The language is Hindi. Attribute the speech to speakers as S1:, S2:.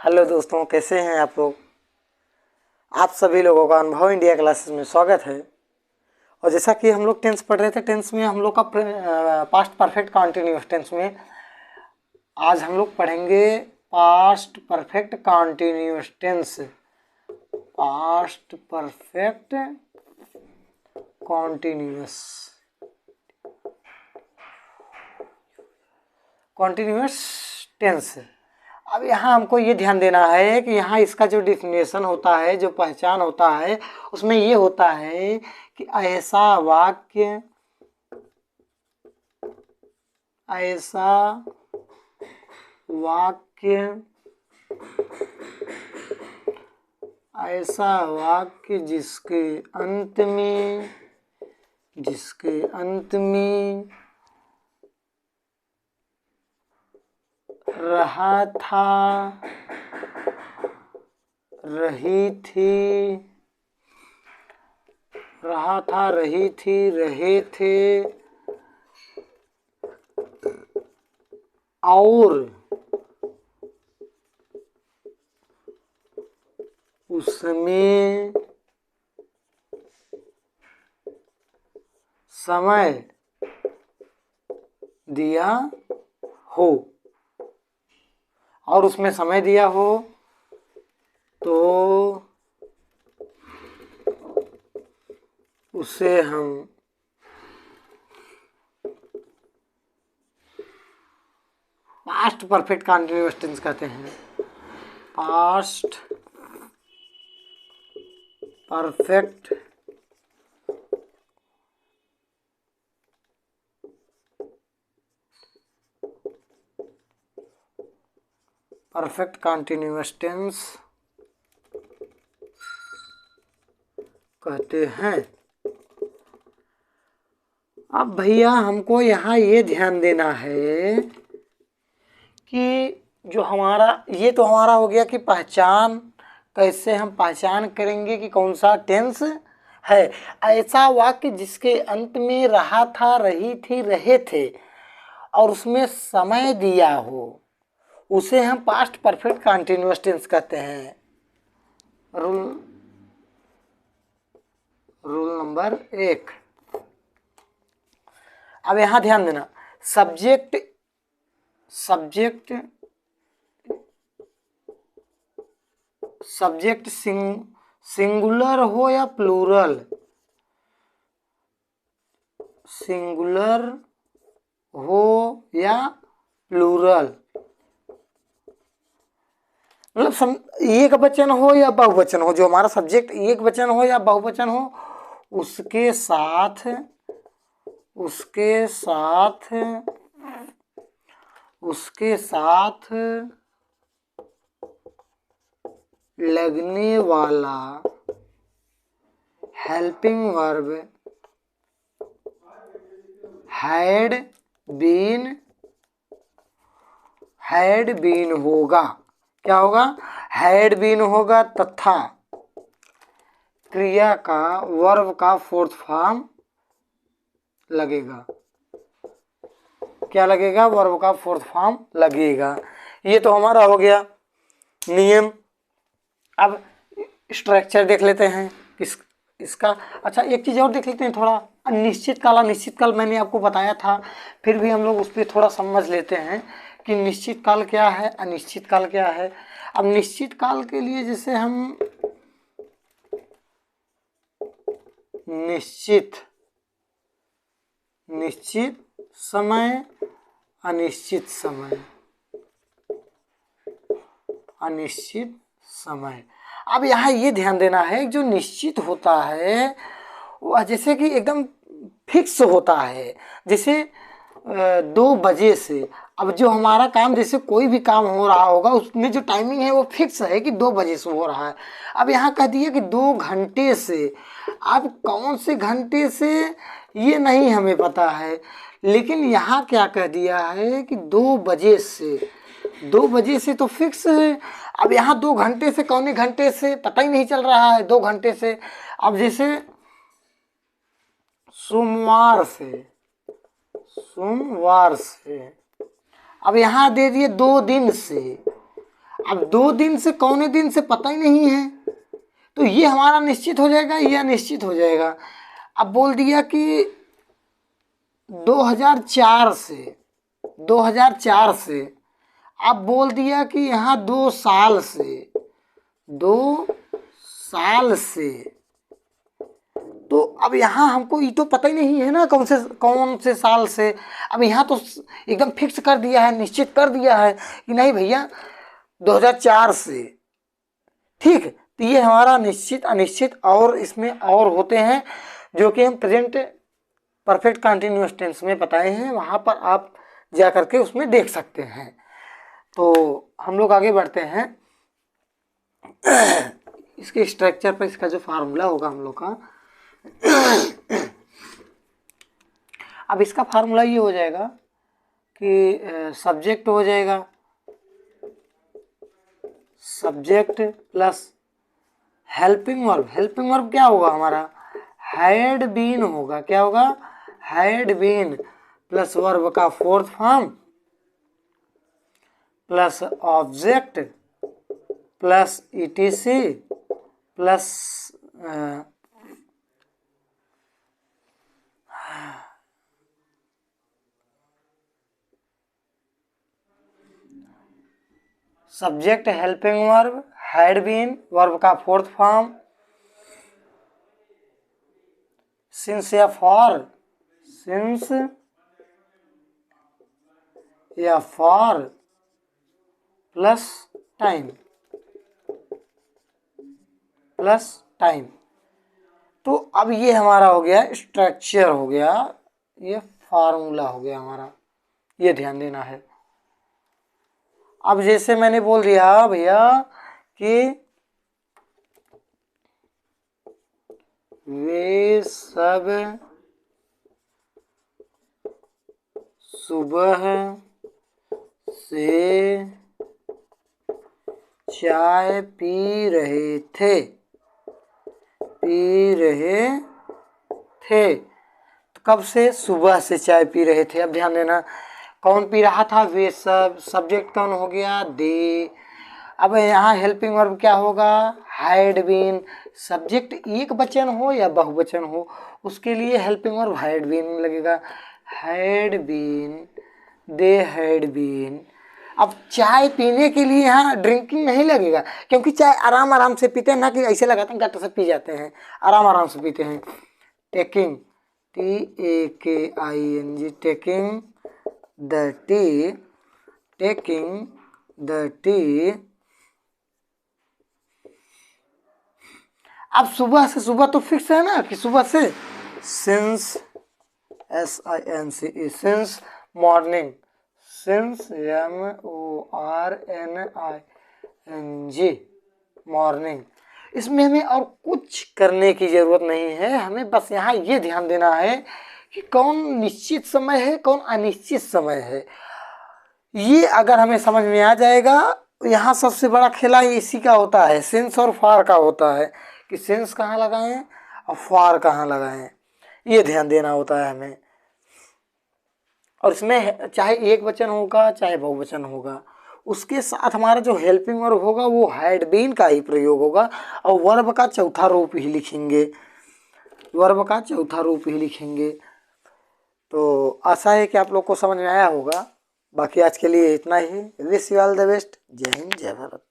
S1: हेलो दोस्तों, कैसे हैं आप लोग। आप सभी लोगों का अनुभव इंडिया क्लासेस में स्वागत है। और जैसा कि हम लोग टेंस पढ़ रहे थे, टेंस में हम लोग का पास्ट परफेक्ट कंटिन्यूअस टेंस में आज हम लोग पढ़ेंगे past perfect continuous tense. Past perfect continuous tense. अब यहाँ हमको ये ध्यान देना है कि यहाँ इसका जो डिफिनेशन होता है, जो पहचान होता है, उसमें ये होता है कि ऐसा वाक्य जिसके अंत में रहा था, रही थी, रहे थे और उसमें समय दिया हो, और उसमें समय दिया हो तो उसे हम पास्ट परफेक्ट कंटिन्यूअस टेंस कहते हैं। पास्ट परफेक्ट कंटिन्यूअस टेंस कहते हैं। अब भैया हमको यहाँ ये ध्यान देना है कि जो हमारा ये तो हमारा हो गया कि पहचान, कैसे हम पहचान करेंगे कि कौन सा टेंस है। ऐसा वाक्य जिसके अंत में रहा था, रही थी, रहे थे और उसमें समय दिया हो, उसे हम पास्ट परफेक्ट कंटिन्यूअस टेंस कहते हैं। Rule number 1। अब यहां ध्यान देना, सब्जेक्ट सिंगुलर हो या प्लूरल, मतलब एक वचन हो या बहुवचन हो, जो हमारा सब्जेक्ट एक वचन हो या बहुवचन हो, उसके साथ लगने वाला हेल्पिंग वर्ब हैड बीन होगा। क्या होगा? हैड बीन होगा तथा क्रिया का वर्ब का फोर्थ फॉर्म लगेगा। क्या लगेगा? वर्ब का फोर्थ फॉर्म लगेगा। ये तो हमारा हो गया नियम। अब स्ट्रक्चर देख लेते हैं इसका। अच्छा, एक चीज और देख लेते हैं, थोड़ा अनिश्चित काल। अनिश्चित काल मैंने आपको बताया था, फिर भी हम लोग उस पर थोड़ा समझ लेते हैं कि निश्चित काल क्या है, अनिश्चित काल क्या है। अब निश्चित काल के लिए जैसे हम निश्चित समय, अनिश्चित समय। अब यहाँ ये ध्यान देना है, जो निश्चित होता है वह जैसे कि एकदम फिक्स होता है। जैसे 2 बजे से, अब जो हमारा काम, जैसे कोई भी काम हो रहा होगा उसमें जो टाइमिंग है वो फिक्स है कि 2 बजे से हो रहा है। अब यहाँ कह दिया कि 2 घंटे से। अब कौन से घंटे से ये नहीं हमें पता है, लेकिन यहाँ क्या कह दिया है कि 2 बजे से। 2 बजे से तो फिक्स है। अब यहाँ 2 घंटे से, कौन घंटे से पता ही नहीं चल रहा है, 2 घंटे से। अब जैसे सोमवार से, अब यहाँ दे दिए 2 दिन से। अब 2 दिन से कौने दिन से पता ही नहीं है, तो ये हमारा निश्चित हो जाएगा, ये अनिश्चित हो जाएगा। अब बोल दिया कि 2004 से अब बोल दिया कि यहाँ 2 साल से, तो अब यहाँ हमको ये तो पता ही नहीं है ना कौन से साल से। अब यहाँ तो एकदम फिक्स कर दिया है, निश्चित कर दिया है कि नहीं भैया 2004 से, ठीक। तो ये हमारा निश्चित अनिश्चित और इसमें और होते हैं जो कि हम प्रेजेंट परफेक्ट कंटिन्यूअस टेंस में बताए हैं, वहाँ पर आप जा करके उसमें देख सकते हैं। तो हम लोग आगे बढ़ते हैं। इसके स्ट्रक्चर पर इसका जो फार्मूला होगा हम लोग का, अब इसका फार्मूला ये हो जाएगा कि सब्जेक्ट हो जाएगा, subject plus helping verb. Helping verb क्या होगा हमारा, हैड बीन होगा। क्या होगा, हैड बीन प्लस वर्ब का fourth form plus object plus ETC plus subject helping verb had been verb का फोर्थ फॉर्म सिंस या फॉर, सिंस या फॉर प्लस टाइम, तो अब ये हमारा हो गया स्ट्रक्चर, हो गया ये फार्मूला हो गया हमारा, ये ध्यान देना है। अब जैसे मैंने बोल दिया भैया कि वे सब सुबह से चाय पी रहे थे, तो कब से, सुबह से चाय पी रहे थे। अब ध्यान देना कौन पी रहा था, वे सब, सब्जेक्ट कौन हो गया, दे। अब यहाँ हेल्पिंग वर्ब क्या होगा, हैड बीन। सब्जेक्ट एक वचन हो या बहुवचन हो उसके लिए हेल्पिंग वर्ब हैड बीन लगेगा, had been, they had been. अब चाय पीने के लिए यहाँ ड्रिंकिंग नहीं लगेगा, क्योंकि चाय आराम आराम से पीते हैं, ना कि ऐसे लगाते हैं गट से पी जाते हैं, आराम आराम से पीते हैं। Taking, TAKING, taking the T, taking the T. अब सुबह से, सुबह तो फिक्स है ना कि सुबह से, since SINCE, since morning, since MORNING, morning. इसमें हमें और कुछ करने की ज़रूरत नहीं है, हमें बस यहाँ ये ध्यान देना है कि कौन निश्चित समय है कौन अनिश्चित समय है। ये अगर हमें समझ में आ जाएगा, यहाँ सबसे बड़ा खेला इसी का होता है, सिंस और फार का होता है कि सिंस कहाँ लगाएं और फार कहाँ लगाएं, ये ध्यान देना होता है हमें। और इसमें चाहे एक वचन होगा चाहे बहुवचन होगा, उसके साथ हमारा जो हेल्पिंग वर्ब होगा वो हैड बीन का ही प्रयोग होगा, और वर्ब का चौथा रूप ही लिखेंगे, वर्ब का चौथा रूप ही लिखेंगे। तो आशा है कि आप लोग को समझ में आया होगा। बाकी आज के लिए इतना ही। Wish you all the best. जय हिंद, जय भारत।